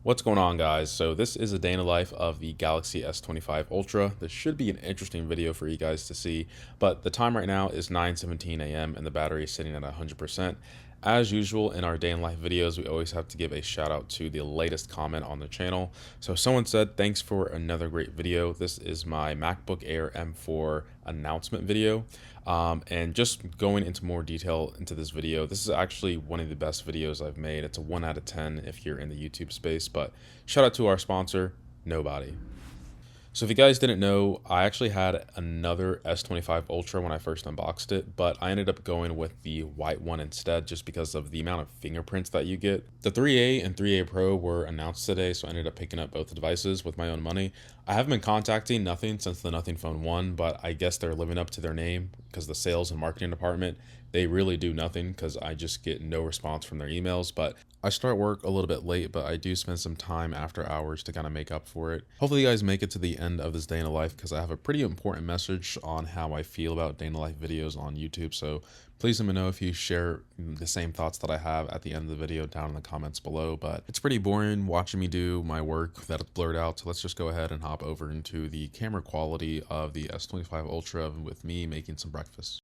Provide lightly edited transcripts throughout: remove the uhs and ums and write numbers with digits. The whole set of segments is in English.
What's going on, guys? So this is a day in the life of the Galaxy S25 Ultra. This should be an interesting video for you guys to see, but the time right now is 9:17 a.m. and the battery is sitting at 100%. As usual in our day in life videos, we always have to give a shout out to the latest comment on the channel. So someone said, "Thanks for another great video. This is my MacBook Air M4 announcement video." And just going into more detail into this video, this is actually one of the best videos I've made. It's a 1 out of 10 if you're in the YouTube space, but shout out to our sponsor, Nobody. So if you guys didn't know, I actually had another S25 Ultra when I first unboxed it, but I ended up going with the white one instead just because of the amount of fingerprints that you get. The 3A and 3A Pro were announced today, so I ended up picking up both the devices with my own money. I haven't been contacting Nothing since the Nothing Phone 1, but I guess they're living up to their name because the sales and marketing department, they really do nothing because I just get no response from their emails. But I start work a little bit late, but I do spend some time after hours to kind of make up for it. Hopefully you guys make it to the end of this day in the life because I have a pretty important message on how I feel about day in the life videos on YouTube. So please let me know if you share the same thoughts that I have at the end of the video down in the comments below. But it's pretty boring watching me do my work that is blurred out. So let's just go ahead and hop over into the camera quality of the S25 Ultra with me making some breakfast.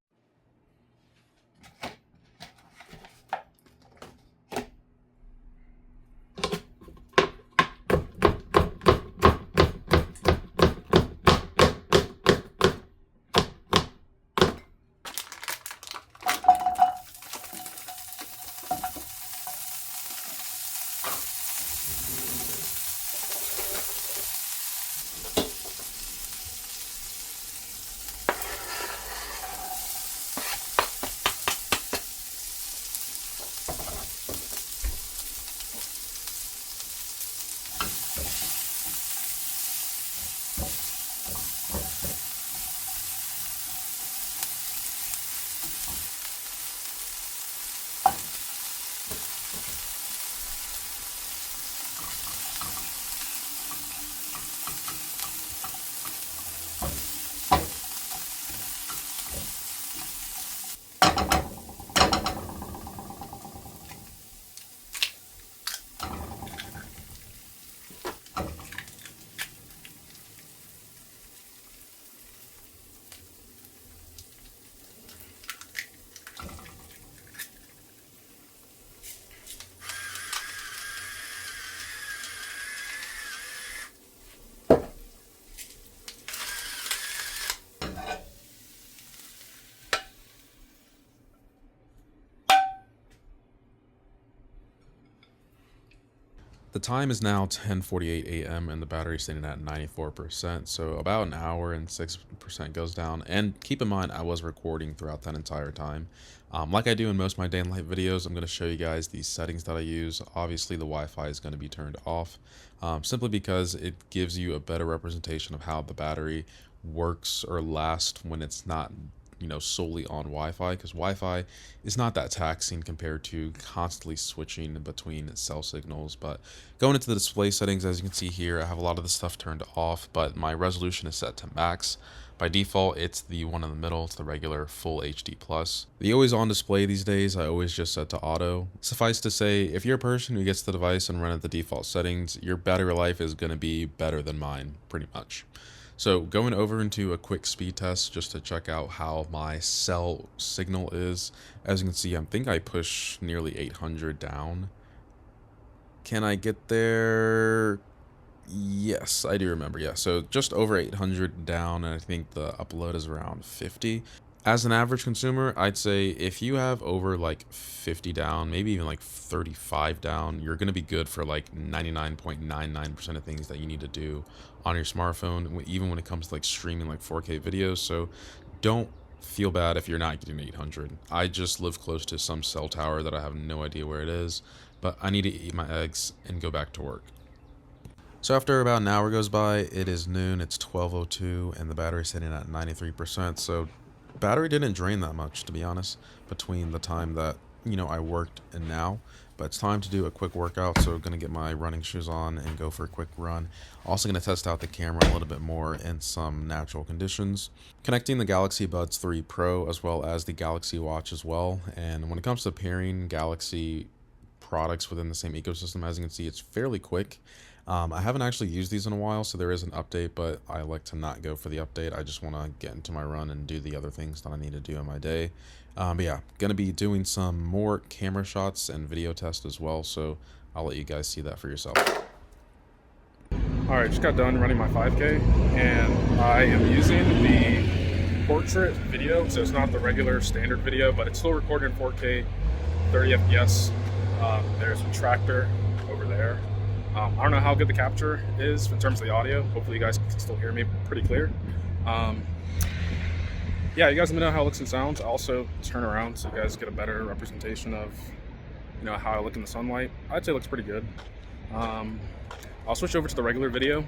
The time is now 10:48 a.m. and the battery is sitting at 94%, so about an hour and 6% goes down. And keep in mind, I was recording throughout that entire time. Like I do in most of my day in life videos, I'm going to show you guys the settings that I use. Obviously, the Wi-Fi is going to be turned off, simply because it gives you a better representation of how the battery works or lasts when it's not solely on Wi-Fi, because Wi-Fi is not that taxing compared to constantly switching between cell signals. But going into the display settings, as you can see here, I have a lot of the stuff turned off, but my resolution is set to max. By default, it's the one in the middle. It's the regular full HD plus. The always on display these days, I always just set to auto. Suffice to say, if you're a person who gets the device and run at the default settings, your battery life is going to be better than mine, pretty much. So going over into a quick speed test just to check out how my cell signal is. As you can see, I think I push nearly 800 down. Can I get there? Yes, I do remember. Yeah, so just over 800 down, and I think the upload is around 50. As an average consumer, I'd say if you have over like 50 down, maybe even like 35 down, you're going to be good for like 99.99% of things that you need to do on your smartphone, even when it comes to like streaming like 4K videos. So don't feel bad if you're not getting 800. I just live close to some cell tower that I have no idea where it is, but I need to eat my eggs and go back to work. So after about an hour goes by, it is noon, it's 12:02, and the battery's sitting at 93%. So battery didn't drain that much, to be honest, between the time that, I worked and now. But it's time to do a quick workout, so I'm going to get my running shoes on and go for a quick run. Also going to test out the camera a little bit more in some natural conditions. Connecting the Galaxy Buds 3 Pro as well as the Galaxy Watch as well. And when it comes to pairing Galaxy products within the same ecosystem. As you can see, it's fairly quick. I haven't actually used these in a while, so there is an update, but I like to not go for the update. I just want to get into my run and do the other things that I need to do in my day. But yeah, going to be doing some more camera shots and video tests as well, so I'll let you guys see that for yourself. Alright, just got done running my 5K, and I am using the portrait video, so it's not the regular standard video, but it's still recorded in 4K, 30 FPS. There's a tractor over there. I don't know how good the capture is in terms of the audio. Hopefully you guys can still hear me pretty clear. Yeah, you guys let me know how it looks and sounds. I'll also turn around so you guys get a better representation of, you know, how I look in the sunlight. I'd say it looks pretty good. I'll switch over to the regular video,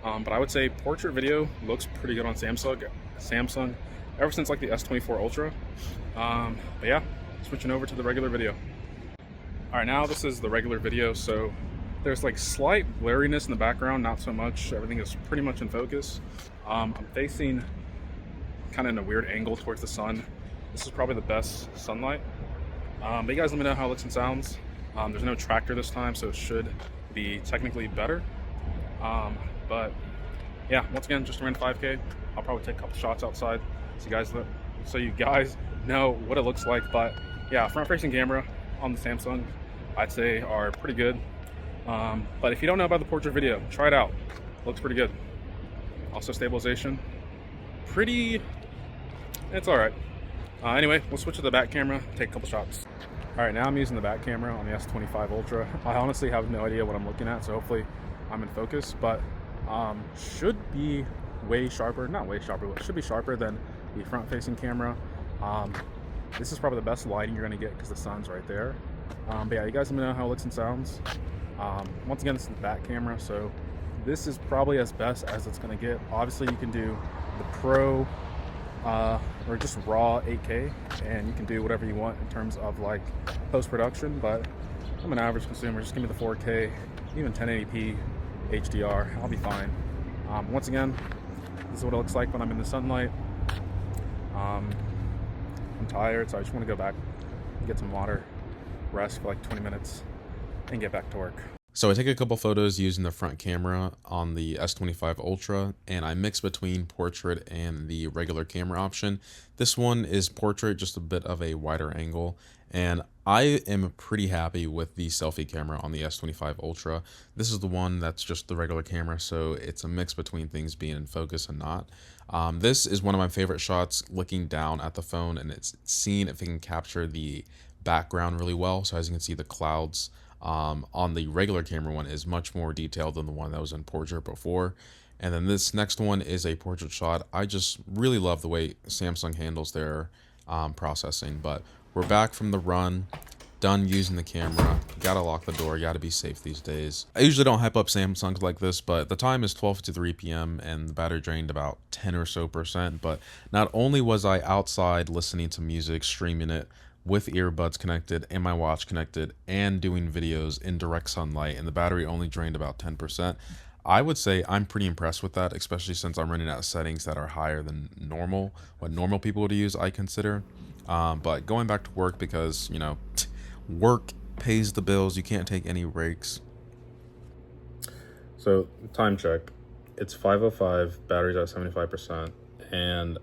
but I would say portrait video looks pretty good on Samsung ever since like the S24 Ultra. But yeah, switching over to the regular video. All right, now this is the regular video, so there's like slight blurriness in the background, not so much. Everything is pretty much in focus. I'm facing kind of in a weird angle towards the sun. This is probably the best sunlight. But you guys let me know how it looks and sounds. There's no tractor this time, so it should be technically better. But yeah, once again, just ran 5K. I'll probably take a couple shots outside so you guys know what it looks like. But yeah, front-facing camera on the Samsung, I'd say are pretty good. But if you don't know about the portrait video, try it out. It looks pretty good. Also stabilization, it's all right. Anyway, we'll switch to the back camera, take a couple shots. All right, now I'm using the back camera on the S25 Ultra. I honestly have no idea what I'm looking at, so hopefully I'm in focus, but should be way sharper, not way sharper, but should be sharper than the front-facing camera. This is probably the best lighting you're gonna get because the sun's right there. But yeah, you guys let me know how it looks and sounds. Once again, this is the back camera, so this is probably as best as it's gonna get. Obviously, you can do the Pro or just raw 8K, and you can do whatever you want in terms of like post-production, but I'm an average consumer. Just give me the 4K, even 1080p HDR, I'll be fine. Once again, this is what it looks like when I'm in the sunlight. I'm tired, so I just want to go back, get some water, rest for like 20 minutes, and get back to work. So I take a couple photos using the front camera on the S25 Ultra, and I mix between portrait and the regular camera option. This one is portrait, just a bit of a wider angle, and I am pretty happy with the selfie camera on the S25 Ultra. This is the one that's just the regular camera, so it's a mix between things being in focus and not. This is one of my favorite shots, looking down at the phone, and it's seeing if it can capture the background really well. So as you can see, the clouds on the regular camera one is much more detailed than the one that was in portrait before. And then this next one is a portrait shot. I just really love the way Samsung handles their processing. But we're back from the run, done using the camera. Gotta lock the door, gotta be safe these days. I usually don't hype up Samsungs like this, but the time is 12:53 p.m. and the battery drained about 10 or so percent. But not only was I outside listening to music, streaming it with earbuds connected and my watch connected and doing videos in direct sunlight, and the battery only drained about 10%. I would say I'm pretty impressed with that, especially since I'm running at settings that are higher than normal, what normal people would use, I consider. But going back to work, because, you know, work pays the bills. You can't take any breaks. So time check, it's 5:05, battery's at 75%, and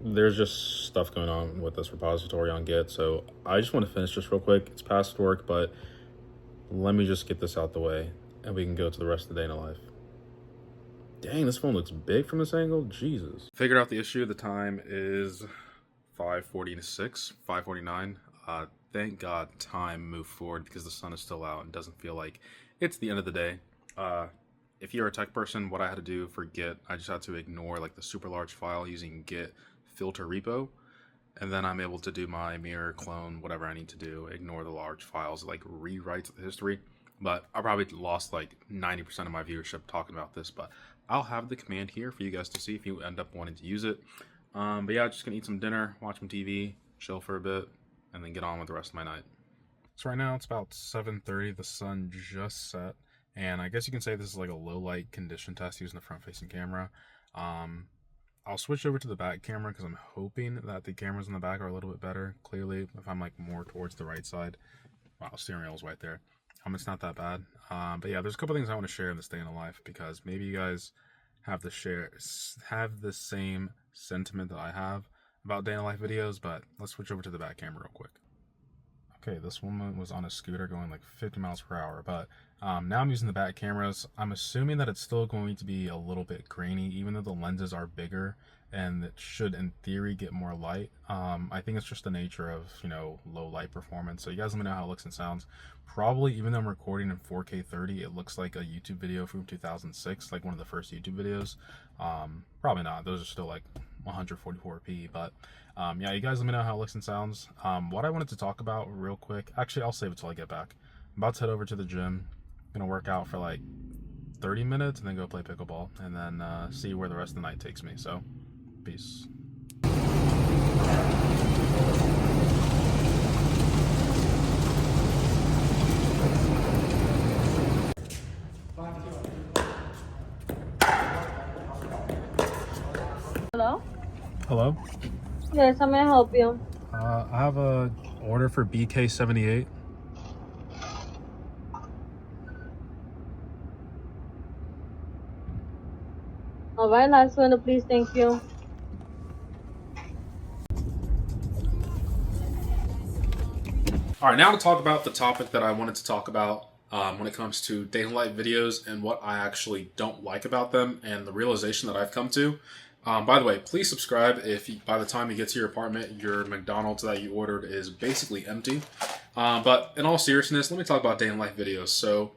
there's just stuff going on with this repository on Git, so I just want to finish this real quick. It's past work, but let me just get this out the way and we can go to the rest of the day in the life. Dang, this phone looks big from this angle. Jesus. Figured out the issue. The time is 5:46, 5:49. Thank God time moved forward because the sun is still out and doesn't feel like it's the end of the day. If you're a tech person, what I had to do for Git, I just had to ignore like the super large file using Git filter repo, and then I'm able to do my mirror, clone, whatever I need to do, ignore the large files, like rewrites the history. But I probably lost like 90% of my viewership talking about this, but I'll have the command here for you guys to see if you end up wanting to use it. But yeah, just gonna eat some dinner, watch some TV, chill for a bit, and then get on with the rest of my night. So right now it's about 7:30, the sun just set, and I guess you can say this is like a low light condition test using the front facing camera. I'll switch over to the back camera because I'm hoping that the cameras in the back are a little bit better. Clearly, if I'm like more towards the right side, Wow, steering wheel's right there. It's not that bad. But yeah, there's a couple things I want to share in this day in the life because maybe you guys have the same sentiment that I have about day in the life videos. But let's switch over to the back camera real quick. Okay, this woman was on a scooter going like 50 miles per hour, but now I'm using the back cameras. I'm assuming that it's still going to be a little bit grainy, even though the lenses are bigger and it should, in theory, get more light. I think it's just the nature of, low light performance. So you guys let me know how it looks and sounds. Probably, even though I'm recording in 4K 30, it looks like a YouTube video from 2006, like one of the first YouTube videos. Probably not. Those are still like 144p, but yeah, you guys let me know how it looks and sounds. What I wanted to talk about real quick, actually I'll save it till I get back. I'm about to head over to the gym. I'm gonna work out for like 30 minutes and then go play pickleball and then see where the rest of the night takes me. So peace. Hello? Hello. Yes, how may I help you? I have a order for BK78. All right, last one, please. Thank you. All right, now to talk about the topic that I wanted to talk about when it comes to day in the life videos and what I actually don't like about them and the realization that I've come to. By the way, please subscribe if by the time you get to your apartment, your McDonald's that you ordered is basically empty. But in all seriousness, let me talk about day in the life videos. So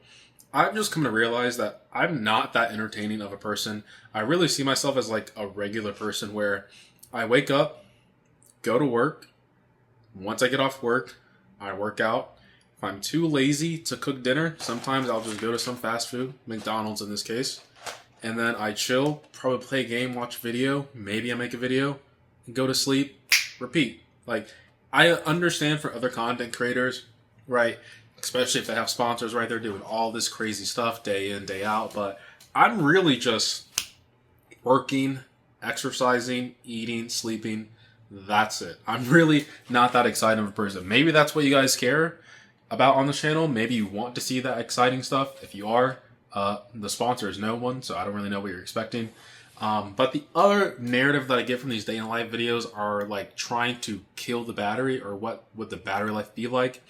I've just come to realize that I'm not that entertaining of a person. I really see myself as like a regular person where I wake up, go to work. Once I get off work, I work out. If I'm too lazy to cook dinner, sometimes I'll just go to some fast food, McDonald's in this case, and then I chill, probably play a game, watch a video, maybe I make a video, go to sleep, repeat. Like, I understand for other content creators, right, especially if they have sponsors, right, they're doing all this crazy stuff day in, day out, but I'm really just working, exercising, eating, sleeping. That's it. I'm really not that excited of a person. Maybe that's what you guys care about on the channel. Maybe you want to see that exciting stuff. If you are, the sponsor is no one, so I don't really know what you're expecting. But the other narrative that I get from these day in life videos are like trying to kill the battery or what would the battery life be like.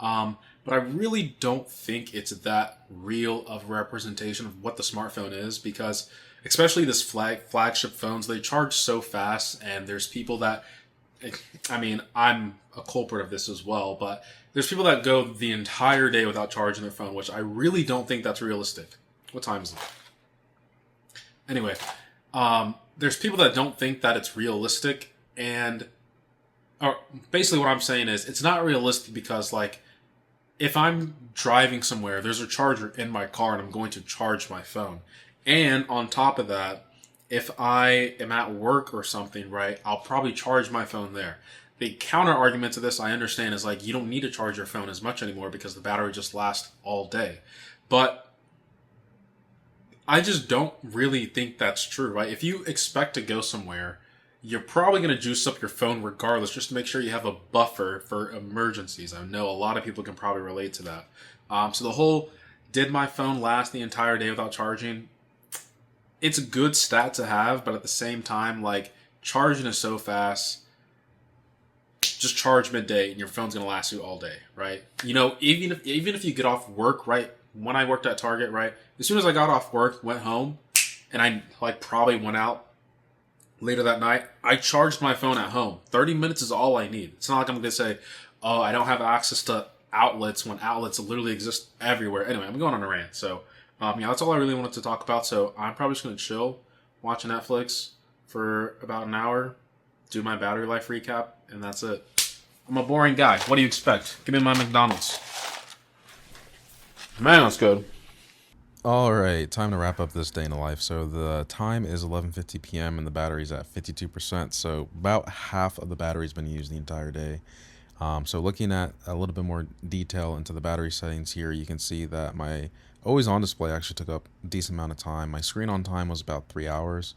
But I really don't think it's that real of a representation of what the smartphone is because especially this flagship phones, they charge so fast and there's people that, I mean, I'm a culprit of this as well, but there's people that go the entire day without charging their phone, which I really don't think that's realistic. What time is it? Anyway, there's people that don't think that it's realistic and or basically what I'm saying is it's not realistic because like if I'm driving somewhere, there's a charger in my car and I'm going to charge my phone. And on top of that, if I am at work or something, right, I'll probably charge my phone there. The counter argument to this, I understand, is like you don't need to charge your phone as much anymore because the battery just lasts all day. But I just don't really think that's true, right? If you expect to go somewhere, you're probably going to juice up your phone regardless just to make sure you have a buffer for emergencies. I know a lot of people can probably relate to that. So the whole, did my phone last the entire day without charging? It's a good stat to have, but at the same time, like, charging is so fast. Just charge midday and your phone's going to last you all day, right? You know, even if you get off work, right? When I worked at Target, right? As soon as I got off work, went home, and I, like, probably went out later that night, I charged my phone at home. 30 minutes is all I need. It's not like I'm going to say, oh, I don't have access to outlets when outlets literally exist everywhere. Anyway, I'm going on a rant, so... yeah, that's all I really wanted to talk about. So I'm probably just going to chill, watch Netflix for about an hour, do my battery life recap, and that's it. I'm a boring guy. What do you expect? Give me my McDonald's. Man, that's good. All right, time to wrap up this day in the life. So the time is 11:50 p.m. and the battery's at 52%. So about half of the battery's been used the entire day. So looking at a little bit more detail into the battery settings here, you can see that my always on display actually took up a decent amount of time. My screen on time was about 3 hours.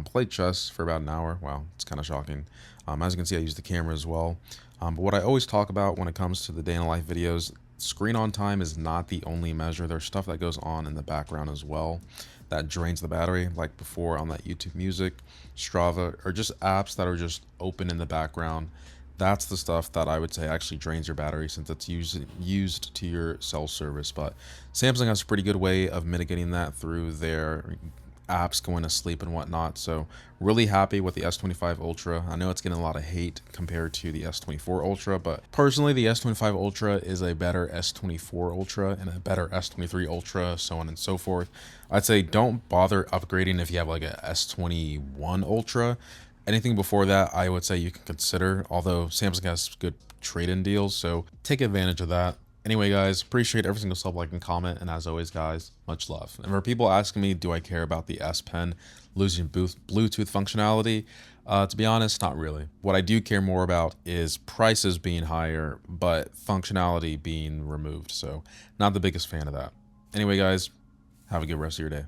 Played chess for about an hour. Wow, it's kind of shocking. As you can see, I used the camera as well. But what I always talk about when it comes to the day in the life videos, screen on time is not the only measure. There's stuff that goes on in the background as well that drains the battery, like before on that YouTube Music, Strava, or just apps that are just open in the background. That's the stuff that I would say actually drains your battery since it's used to your cell service. But Samsung has a pretty good way of mitigating that through their apps going to sleep and whatnot. So really happy with the S25 Ultra. I know it's getting a lot of hate compared to the S24 Ultra, but personally the S25 Ultra is a better S24 Ultra and a better S23 Ultra, so on and so forth. I'd say don't bother upgrading if you have like a S21 Ultra. Anything before that, I would say you can consider, although Samsung has good trade-in deals, so take advantage of that. Anyway, guys, appreciate every single sub, like, and comment, and as always, guys, much love. And for people asking me, do I care about the S Pen losing Bluetooth functionality? To be honest, not really. What I do care more about is prices being higher, but functionality being removed, so not the biggest fan of that. Anyway, guys, have a good rest of your day.